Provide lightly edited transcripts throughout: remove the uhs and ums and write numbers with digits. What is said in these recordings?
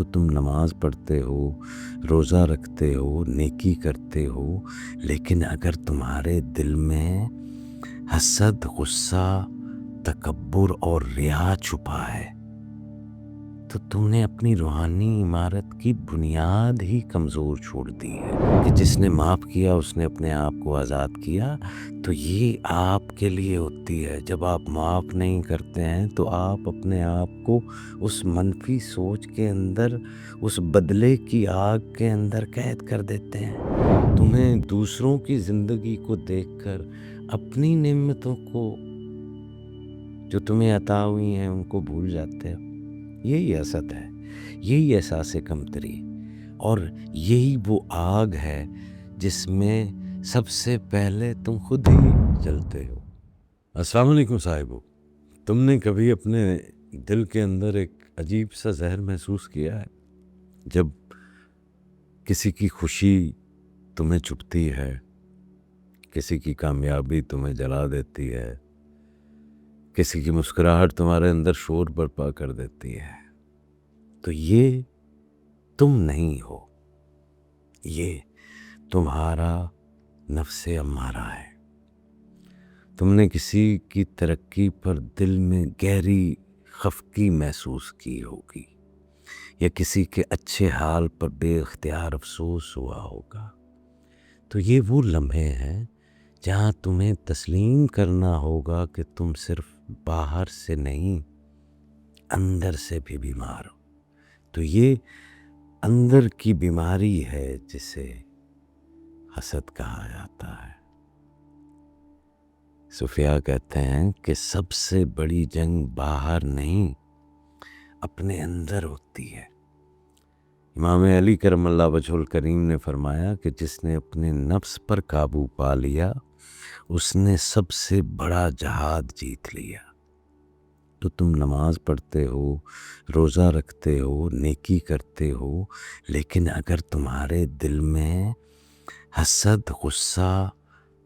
تو تم نماز پڑھتے ہو، روزہ رکھتے ہو، نیکی کرتے ہو، لیکن اگر تمہارے دل میں حسد، غصہ، تکبر اور ریا چھپا ہے تو تم نے اپنی روحانی عمارت کی بنیاد ہی کمزور چھوڑ دی ہے کہ جس نے معاف کیا اس نے اپنے آپ کو آزاد کیا۔ تو یہ آپ کے لیے ہوتی ہے، جب آپ معاف نہیں کرتے ہیں تو آپ اپنے آپ کو اس منفی سوچ کے اندر، اس بدلے کی آگ کے اندر قید کر دیتے ہیں۔ تمہیں دوسروں کی زندگی کو دیکھ کر اپنی نعمتوں کو جو تمہیں عطا ہوئی ہیں ان کو بھول جاتے ہو۔ یہی حسد ہے، یہی احساس کمتری، اور یہی وہ آگ ہے جس میں سب سے پہلے تم خود ہی جلتے ہو۔ السلام علیکم صاحبو، تم نے کبھی اپنے دل کے اندر ایک عجیب سا زہر محسوس کیا ہے؟ جب کسی کی خوشی تمہیں چبھتی ہے، کسی کی کامیابی تمہیں جلا دیتی ہے، کسی کی مسکراہٹ تمہارے اندر شور برپا کر دیتی ہے، تو یہ تم نہیں ہو، یہ تمہارا نفس امارہ ہے۔ تم نے کسی کی ترقی پر دل میں گہری خفگی محسوس کی ہوگی، یا کسی کے اچھے حال پر بے اختیار افسوس ہوا ہوگا۔ تو یہ وہ لمحے ہیں جہاں تمہیں تسلیم کرنا ہوگا کہ تم صرف باہر سے نہیں، اندر سے بھی بیمار ہو۔ تو یہ اندر کی بیماری ہے جسے حسد کہا جاتا ہے۔ صوفیاء کہتے ہیں کہ سب سے بڑی جنگ باہر نہیں، اپنے اندر ہوتی ہے۔ امام علی کرم اللہ وجہہ الکریم نے فرمایا کہ جس نے اپنے نفس پر قابو پا لیا اس نے سب سے بڑا جہاد جیت لیا۔ تو تم نماز پڑھتے ہو، روزہ رکھتے ہو، نیکی کرتے ہو، لیکن اگر تمہارے دل میں حسد، غصہ،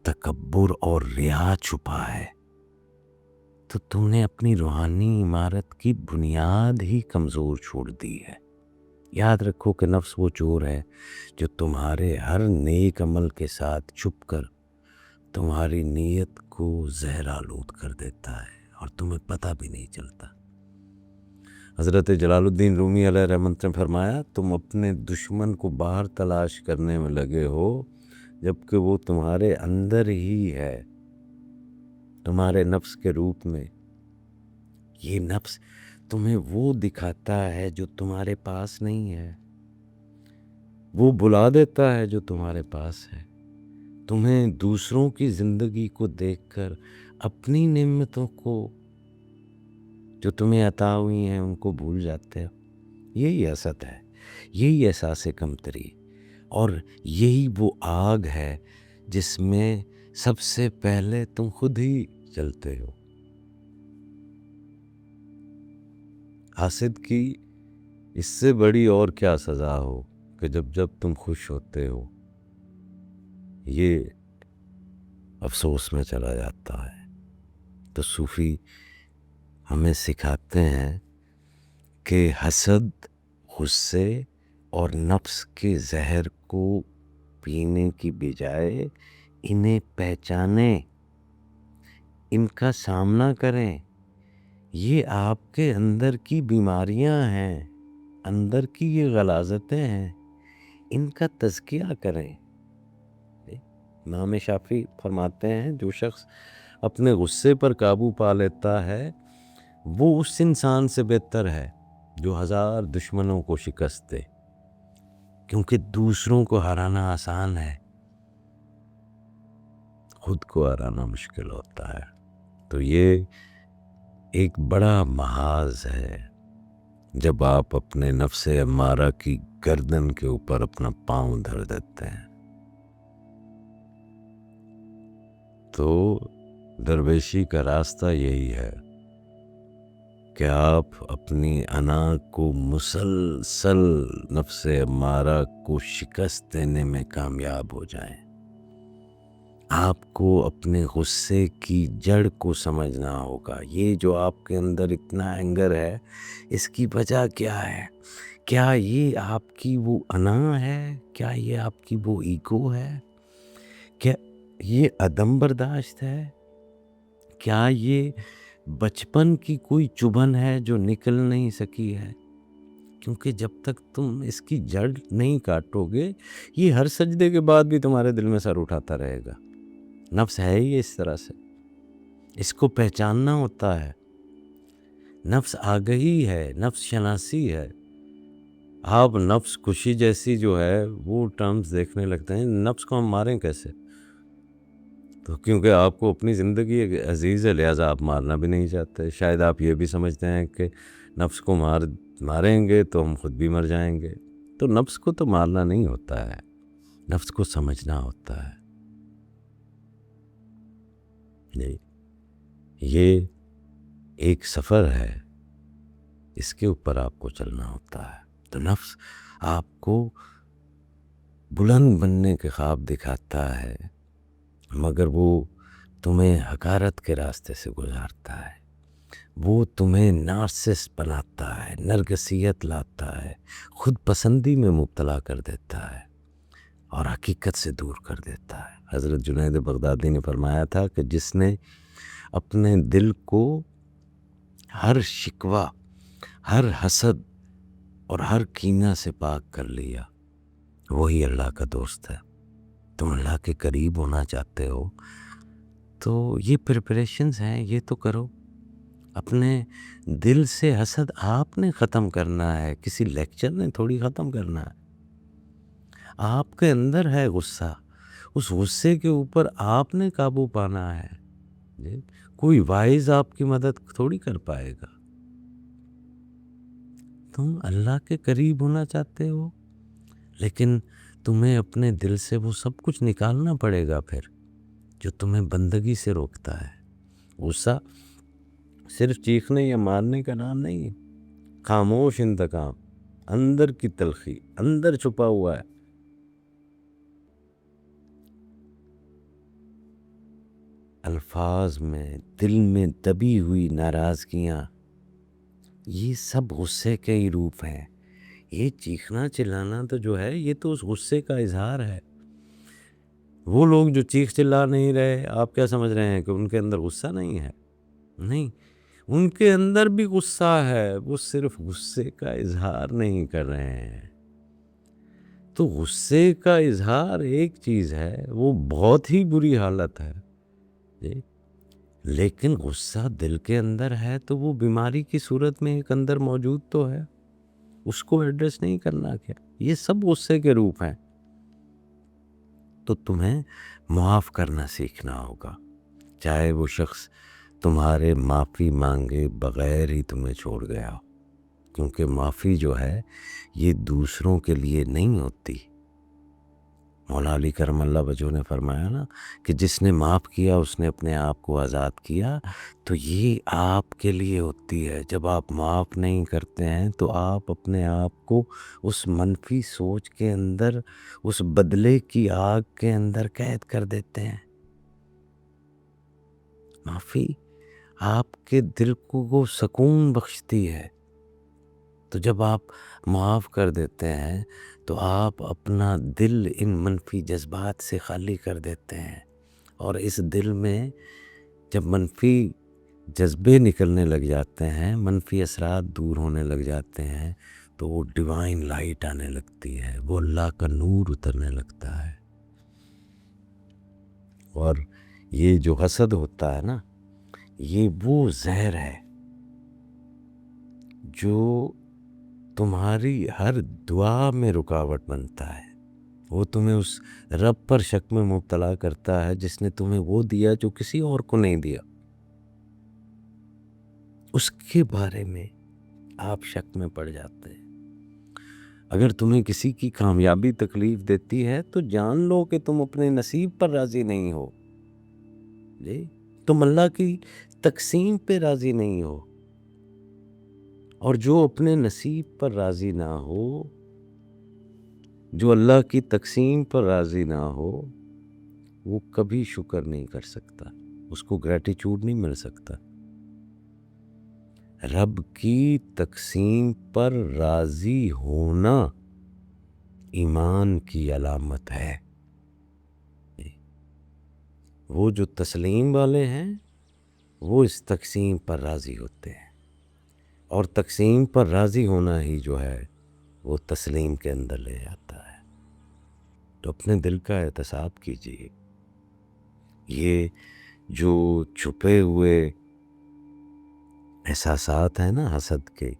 تکبر اور ریا چھپا ہے تو تم نے اپنی روحانی عمارت کی بنیاد ہی کمزور چھوڑ دی ہے۔ یاد رکھو کہ نفس وہ چور ہے جو تمہارے ہر نیک عمل کے ساتھ چھپ کر تمہاری نیت کو زہر آلود کر دیتا ہے اور تمہیں پتہ بھی نہیں چلتا۔ حضرت جلال الدین رومی علیہ رحمت نے فرمایا، تم اپنے دشمن کو باہر تلاش کرنے میں لگے ہو جبکہ وہ تمہارے اندر ہی ہے، تمہارے نفس کے روپ میں۔ یہ نفس تمہیں وہ دکھاتا ہے جو تمہارے پاس نہیں ہے، وہ بلا دیتا ہے جو تمہارے پاس ہے۔ تمہیں دوسروں کی زندگی کو دیکھ کر اپنی نعمتوں کو جو تمہیں عطا ہوئی ہیں ان کو بھول جاتے ہو۔ یہی حسد ہے، یہی احساس کمتری، اور یہی وہ آگ ہے جس میں سب سے پہلے تم خود ہی جلتے ہو۔ حاسد کی اس سے بڑی اور کیا سزا ہو کہ جب تم خوش ہوتے ہو یہ افسوس میں چلا جاتا ہے۔ تو صوفی ہمیں سکھاتے ہیں کہ حسد، غصے اور نفس کے زہر کو پینے کی بجائے انہیں پہچانیں، ان کا سامنا کریں۔ یہ آپ کے اندر کی بیماریاں ہیں، اندر کی یہ غلاظتیں ہیں، ان کا تزکیہ کریں۔ امام شافعی فرماتے ہیں جو شخص اپنے غصے پر قابو پا لیتا ہے وہ اس انسان سے بہتر ہے جو 1000 دشمنوں کو شکست دے، کیونکہ دوسروں کو ہرانا آسان ہے، خود کو ہرانا مشکل ہوتا ہے۔ تو یہ ایک بڑا محاذ ہے جب آپ اپنے نفس امارہ کی گردن کے اوپر اپنا پاؤں دھر دیتے ہیں۔ تو درویشی کا راستہ یہی ہے کہ آپ اپنی انا کو مسلسل نفس امارہ کو شکست دینے میں کامیاب ہو جائیں۔ آپ کو اپنے غصے کی جڑ کو سمجھنا ہوگا۔ یہ جو آپ کے اندر اتنا اینگر ہے اس کی وجہ کیا ہے؟ کیا یہ آپ کی وہ انا ہے؟ کیا یہ آپ کی وہ ایگو ہے؟ کیا یہ عدم برداشت ہے؟ کیا یہ بچپن کی کوئی چبھن ہے جو نکل نہیں سکی ہے؟ کیونکہ جب تک تم اس کی جڑ نہیں کاٹو گے، یہ ہر سجدے کے بعد بھی تمہارے دل میں سر اٹھاتا رہے گا۔ نفس ہے ہی اس طرح سے، اس کو پہچاننا ہوتا ہے۔ نفس آگہی ہے، نفس شناسی ہے۔ آپ نفس کشی جیسی جو ہے وہ ٹرمز دیکھنے لگتے ہیں، نفس کو ہم ماریں کیسے؟ تو کیونکہ آپ کو اپنی زندگی عزیز ہے، لہٰذا آپ مارنا بھی نہیں چاہتے۔ شاید آپ یہ بھی سمجھتے ہیں کہ نفس کو ماریں گے تو ہم خود بھی مر جائیں گے۔ تو نفس کو تو مارنا نہیں ہوتا ہے، نفس کو سمجھنا ہوتا ہے۔ یہ ایک سفر ہے، اس کے اوپر آپ کو چلنا ہوتا ہے۔ تو نفس آپ کو بلند بننے کے خواب دکھاتا ہے، مگر وہ تمہیں حقارت کے راستے سے گزارتا ہے۔ وہ تمہیں نارسسٹ بناتا ہے، نرگسیت لاتا ہے، خود پسندی میں مبتلا کر دیتا ہے اور حقیقت سے دور کر دیتا ہے۔ حضرت جنید بغدادی نے فرمایا تھا کہ جس نے اپنے دل کو ہر شکوہ، ہر حسد اور ہر کینہ سے پاک کر لیا، وہی اللہ کا دوست ہے۔ تم اللہ کے قریب ہونا چاہتے ہو تو یہ پریپریشنز ہیں، یہ تو کرو۔ اپنے دل سے حسد آپ نے ختم کرنا ہے، کسی لیکچر نے تھوڑی ختم کرنا ہے۔ آپ کے اندر ہے غصہ، اس غصے کے اوپر آپ نے قابو پانا ہے۔ جی، کوئی وائز آپ کی مدد تھوڑی کر پائے گا۔ تم اللہ کے قریب ہونا چاہتے ہو، لیکن تمہیں اپنے دل سے وہ سب کچھ نکالنا پڑے گا پھر جو تمہیں بندگی سے روکتا ہے۔ غصہ صرف چیخنے یا مارنے کا نام نہیں ہے، خاموش انتقام، اندر کی تلخی، اندر چھپا ہوا ہے۔ الفاظ میں، دل میں دبی ہوئی ناراضگیاں، یہ سب غصے کے ہی روپ ہیں۔ یہ چیخنا چلانا تو جو ہے یہ تو اس غصے کا اظہار ہے۔ وہ لوگ جو چیخ چلا نہیں رہے، آپ کیا سمجھ رہے ہیں کہ ان کے اندر غصہ نہیں ہے؟ نہیں، ان کے اندر بھی غصہ ہے، وہ صرف غصے کا اظہار نہیں کر رہے ہیں۔ تو غصے کا اظہار ایک چیز ہے، وہ بہت ہی بری حالت ہے جی، لیکن غصہ دل کے اندر ہے تو وہ بیماری کی صورت میں ایک اندر موجود تو ہے، اس کو ایڈریس نہیں کرنا کیا؟ یہ سب غصے کے روپ ہیں۔ تو تمہیں معاف کرنا سیکھنا ہوگا، چاہے وہ شخص تمہارے معافی مانگے بغیر ہی تمہیں چھوڑ گیا ہو، کیونکہ معافی جو ہے یہ دوسروں کے لیے نہیں ہوتی۔ مولا علی کرم اللہ وجہ نے فرمایا نا کہ جس نے معاف کیا اس نے اپنے آپ کو آزاد کیا، تو یہ آپ کے لیے ہوتی ہے۔ جب آپ معاف نہیں کرتے ہیں تو آپ اپنے آپ کو اس منفی سوچ کے اندر، اس بدلے کی آگ کے اندر قید کر دیتے ہیں۔ معافی آپ کے دل کو سکون بخشتی ہے۔ تو جب آپ معاف کر دیتے ہیں تو آپ اپنا دل ان منفی جذبات سے خالی کر دیتے ہیں، اور اس دل میں جب منفی جذبے نکلنے لگ جاتے ہیں، منفی اثرات دور ہونے لگ جاتے ہیں، تو وہ ڈیوائن لائٹ آنے لگتی ہے، وہ اللہ کا نور اترنے لگتا ہے۔ اور یہ جو حسد ہوتا ہے نا، یہ وہ زہر ہے جو تمہاری ہر دعا میں رکاوٹ بنتا ہے۔ وہ تمہیں اس رب پر شک میں مبتلا کرتا ہے جس نے تمہیں وہ دیا جو کسی اور کو نہیں دیا۔ اس کے بارے میں آپ شک میں پڑ جاتے ہیں۔ اگر تمہیں کسی کی کامیابی تکلیف دیتی ہے تو جان لو کہ تم اپنے نصیب پر راضی نہیں ہو جی، تم اللہ کی تقسیم پہ راضی نہیں ہو، اور جو اپنے نصیب پر راضی نہ ہو، جو اللہ کی تقسیم پر راضی نہ ہو، وہ کبھی شکر نہیں کر سکتا، اس کو گریٹیچیوڈ نہیں مل سکتا۔ رب کی تقسیم پر راضی ہونا ایمان کی علامت ہے۔ وہ جو تسلیم والے ہیں وہ اس تقسیم پر راضی ہوتے ہیں، اور تقسیم پر راضی ہونا ہی جو ہے وہ تسلیم کے اندر لے جاتا ہے۔ تو اپنے دل کا احتساب کیجیے، یہ جو چھپے ہوئے احساسات ہیں نا حسد کے،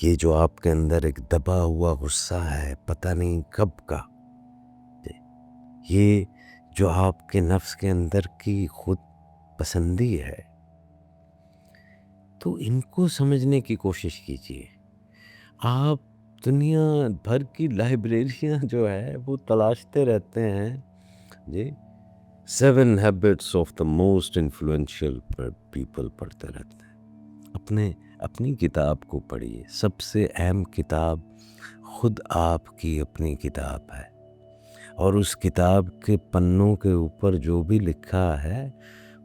یہ جو آپ کے اندر ایک دبا ہوا غصہ ہے پتہ نہیں کب کا، یہ جو آپ کے نفس کے اندر کی خود پسندی ہے، تو ان کو سمجھنے کی کوشش کیجیے۔ آپ دنیا بھر کی لائبریریاں جو ہے وہ تلاشتے رہتے ہیں جی، 7 habits of the most influential people پڑھتے رہتے ہیں۔ اپنی کتاب کو پڑھیے، سب سے اہم کتاب خود آپ کی اپنی کتاب ہے، اور اس کتاب کے پنوں کے اوپر جو بھی لکھا ہے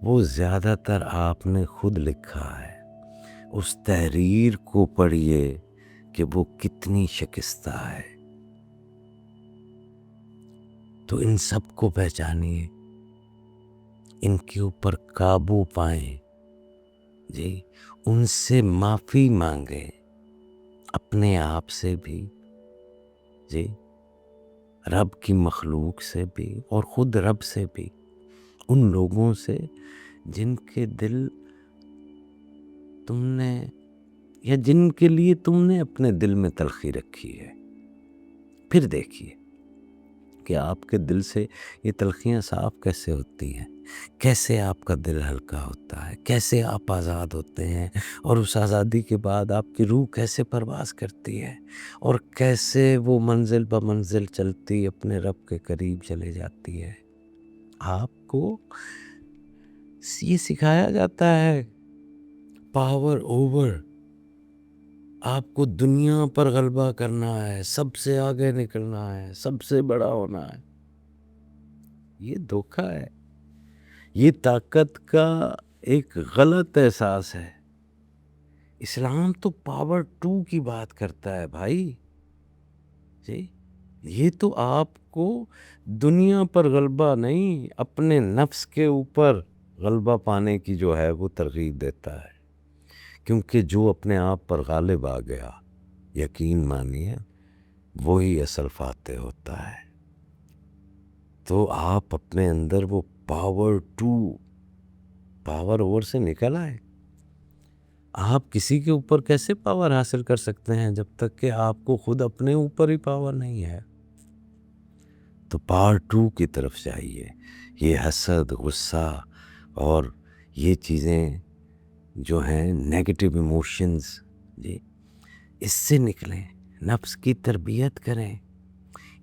وہ زیادہ تر آپ نے خود لکھا ہے۔ اس تحریر کو پڑھیے کہ وہ کتنی شکستہ ہے۔ تو ان سب کو پہچانیے، ان کے اوپر قابو پائیں جی، ان سے معافی مانگیں، اپنے آپ سے بھی جی، رب کی مخلوق سے بھی، اور خود رب سے بھی، ان لوگوں سے جن کے دل تم نے یا جن کے لیے تم نے اپنے دل میں تلخی رکھی ہے۔ پھر دیکھیے کہ آپ کے دل سے یہ تلخیاں صاف کیسے ہوتی ہیں، کیسے آپ کا دل ہلکا ہوتا ہے، کیسے آپ آزاد ہوتے ہیں، اور اس آزادی کے بعد آپ کی روح کیسے پرواز کرتی ہے، اور کیسے وہ منزل بہ منزل چلتی اپنے رب کے قریب چلے جاتی ہے۔ آپ کو یہ سکھایا جاتا ہے پاور اوور، آپ کو دنیا پر غلبہ کرنا ہے، سب سے آگے نکلنا ہے، سب سے بڑا ہونا ہے۔ یہ دھوکہ ہے، یہ طاقت کا ایک غلط احساس ہے۔ اسلام تو پاور 2 کی بات کرتا ہے بھائی جی، یہ تو آپ کو دنیا پر غلبہ نہیں، اپنے نفس کے اوپر غلبہ پانے کی جو ہے وہ ترغیب دیتا ہے، کیونکہ جو اپنے آپ پر غالب آ گیا، یقین مانیے وہی اصل فاتح ہوتا ہے۔ تو آپ اپنے اندر وہ پاور 2، پاور اوور سے نکل آئے۔ آپ کسی کے اوپر کیسے پاور حاصل کر سکتے ہیں جب تک کہ آپ کو خود اپنے اوپر ہی پاور نہیں ہے؟ تو پاور 2 کی طرف جائیے۔ یہ حسد، غصہ اور یہ چیزیں جو ہیں نیگیٹو ایموشنز جی، اس سے نکلیں، نفس کی تربیت کریں،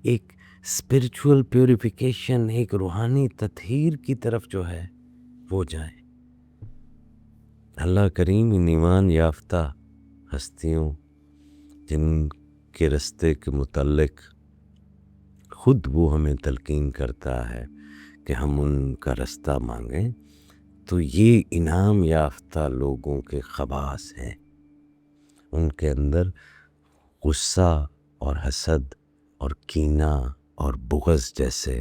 ایک اسپرچول پیوریفیکیشن، ایک روحانی تطہیر کی طرف جو ہے وہ جائیں۔ اللہ کریم ان ایمان یافتہ ہستیوں جن کے رستے کے متعلق خود وہ ہمیں تلقین کرتا ہے کہ ہم ان کا رستہ مانگیں، تو یہ انعام یافتہ لوگوں کے خواص ہیں۔ ان کے اندر غصہ اور حسد اور کینہ اور بغض جیسے